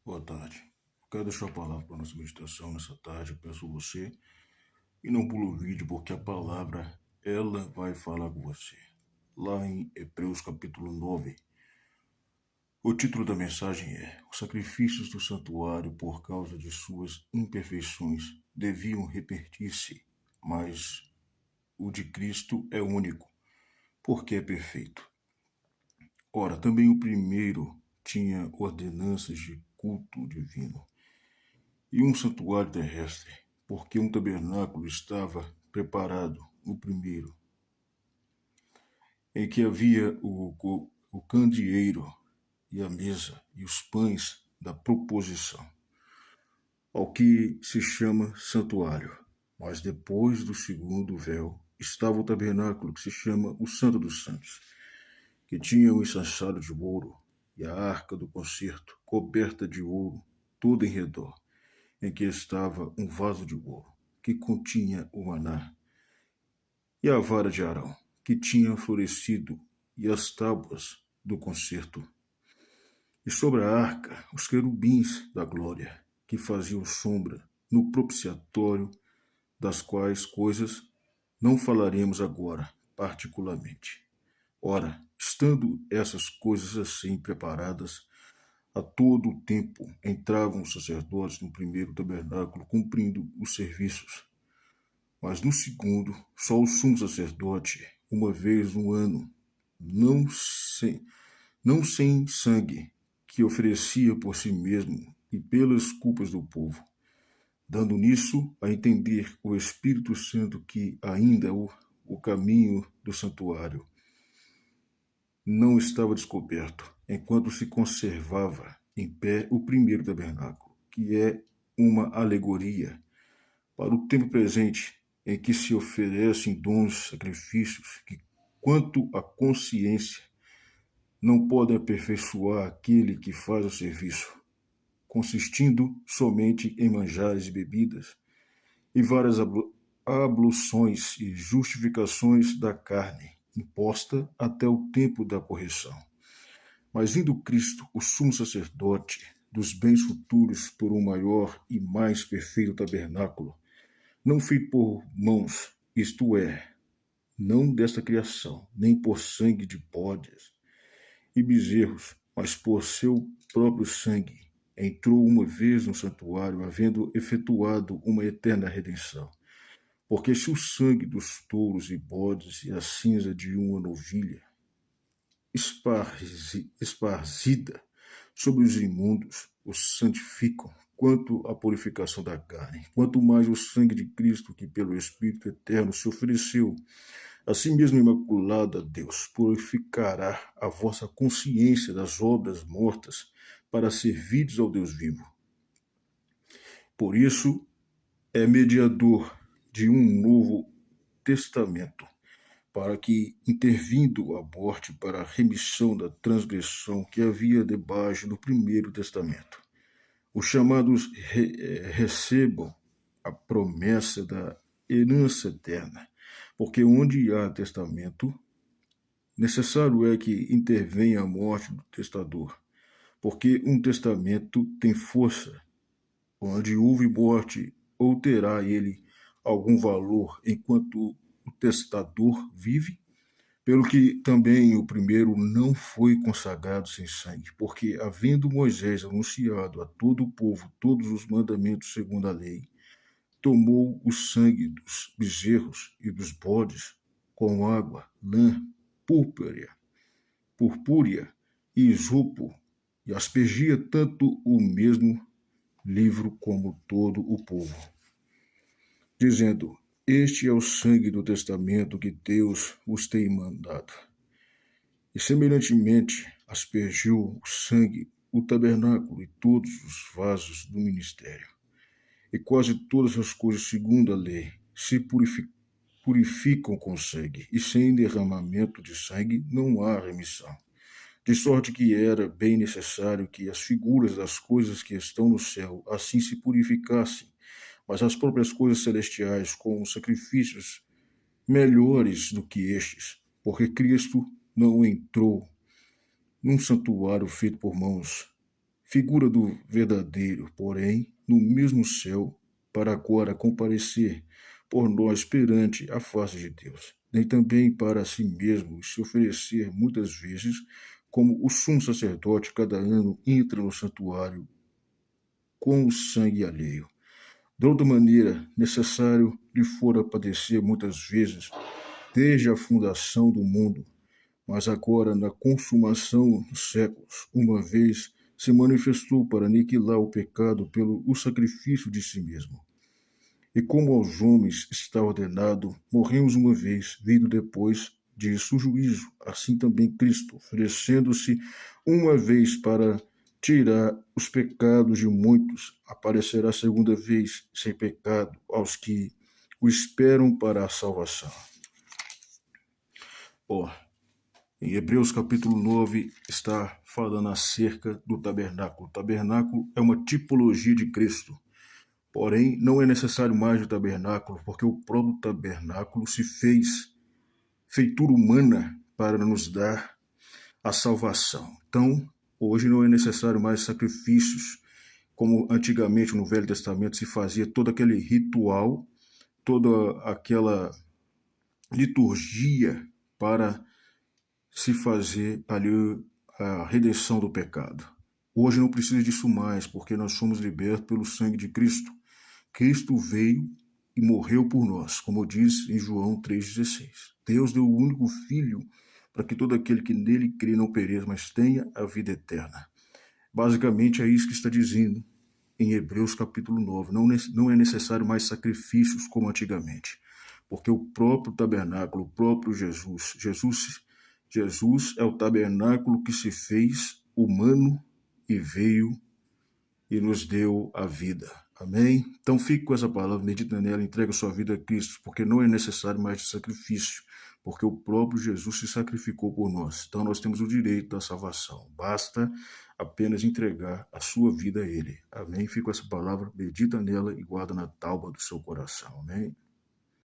Boa tarde. Eu quero deixar a palavra para a nossa meditação nessa tarde. Eu peço a você e não pula o vídeo, porque a palavra ela vai falar com você. Lá em Hebreus capítulo 9, o título da mensagem é: Os sacrifícios do santuário, por causa de suas imperfeições, deviam repetir-se, mas o de Cristo é único, porque é perfeito. Ora, também o primeiro tinha ordenanças de culto divino e um santuário terrestre, porque um tabernáculo estava preparado, o primeiro, em que havia o candeeiro e a mesa e os pães da proposição, ao que se chama santuário. Mas depois do segundo véu estava o tabernáculo, que se chama o Santo dos Santos, que tinha um incensário de ouro e a arca do concerto, coberta de ouro, toda em redor, em que estava um vaso de ouro, que continha o maná, e a vara de Arão, que tinha florescido, e as tábuas do concerto. E sobre a arca, os querubins da glória, que faziam sombra no propiciatório, das quais coisas não falaremos agora, particularmente. Ora, estando essas coisas assim preparadas, a todo o tempo entravam os sacerdotes no primeiro tabernáculo, cumprindo os serviços. Mas no segundo, só o sumo sacerdote, uma vez no ano, não sem, não sem sangue, que oferecia por si mesmo e pelas culpas do povo, dando nisso a entender o Espírito Santo que ainda o caminho do santuário não estava descoberto, enquanto se conservava em pé o primeiro tabernáculo, que é uma alegoria para o tempo presente, em que se oferecem dons, sacrifícios que, quanto à consciência, não podem aperfeiçoar aquele que faz o serviço, consistindo somente em manjares e bebidas, e várias abluções e justificações da carne, imposta até o tempo da correção. Mas vindo Cristo, o sumo sacerdote dos bens futuros, por um maior e mais perfeito tabernáculo, não feito por mãos, isto é, não desta criação, nem por sangue de bodes e bezerros, mas por seu próprio sangue, entrou uma vez no santuário, havendo efetuado uma eterna redenção. Porque se o sangue dos touros e bodes e a cinza de uma novilha esparzida sobre os imundos os santificam, quanto à purificação da carne, quanto mais o sangue de Cristo, que pelo Espírito eterno se ofereceu a si mesmo imaculado a Deus, purificará a vossa consciência das obras mortas para servirdes ao Deus vivo. Por isso, é mediador de um novo testamento, para que, intervindo, aborte para a remissão da transgressão que havia debaixo do primeiro testamento. Os chamados recebam a promessa da herança eterna, porque onde há testamento, necessário é que intervenha a morte do testador, porque um testamento tem força. Onde houve morte, ou terá ele algum valor enquanto o testador vive? Pelo que também o primeiro não foi consagrado sem sangue, porque, havendo Moisés anunciado a todo o povo todos os mandamentos segundo a lei, tomou o sangue dos bezerros e dos bodes com água, lã, purpúrea e isopo, e aspergia tanto o mesmo livro como todo o povo, dizendo: Este é o sangue do testamento que Deus vos tem mandado. E semelhantemente aspergiu o sangue o tabernáculo e todos os vasos do ministério. E quase todas as coisas segundo a lei se purificam com sangue, e sem derramamento de sangue não há remissão. De sorte que era bem necessário que as figuras das coisas que estão no céu assim se purificassem, mas as próprias coisas celestiais com sacrifícios melhores do que estes, porque Cristo não entrou num santuário feito por mãos, figura do verdadeiro, porém, no mesmo céu, para agora comparecer por nós perante a face de Deus, nem também para si mesmo se oferecer muitas vezes, como o sumo sacerdote cada ano entra no santuário com o sangue alheio. De outra maneira, necessário lhe fora padecer muitas vezes, desde a fundação do mundo, mas agora, na consumação dos séculos, uma vez se manifestou para aniquilar o pecado pelo o sacrifício de si mesmo. E como aos homens está ordenado, morremos uma vez, vindo depois disso o juízo, assim também Cristo, oferecendo-se uma vez para tirar os pecados de muitos, aparecerá segunda vez sem pecado aos que o esperam para a salvação. Oh, em Hebreus capítulo 9 está falando acerca do tabernáculo. O tabernáculo é uma tipologia de Cristo. Porém, não é necessário mais o tabernáculo, porque o próprio tabernáculo se fez feitura humana para nos dar a salvação. Então, hoje não é necessário mais sacrifícios, como antigamente no Velho Testamento se fazia todo aquele ritual, toda aquela liturgia para se fazer ali a redenção do pecado. Hoje não precisa disso mais, porque nós somos libertos pelo sangue de Cristo. Cristo veio e morreu por nós, como diz em João 3,16. Deus deu o único Filho para que todo aquele que nele crê não pereça, mas tenha a vida eterna. Basicamente é isso que está dizendo em Hebreus capítulo 9. Não é necessário mais sacrifícios como antigamente, porque o próprio tabernáculo, o próprio Jesus é o tabernáculo que se fez humano e veio e nos deu a vida. Amém? Então fique com essa palavra, medita nela, entrega sua vida a Cristo, porque não é necessário mais de sacrifício, porque o próprio Jesus se sacrificou por nós. Então nós temos o direito da salvação. Basta apenas entregar a sua vida a Ele. Amém? Fique com essa palavra, medita nela e guarda na tábua do seu coração. Amém?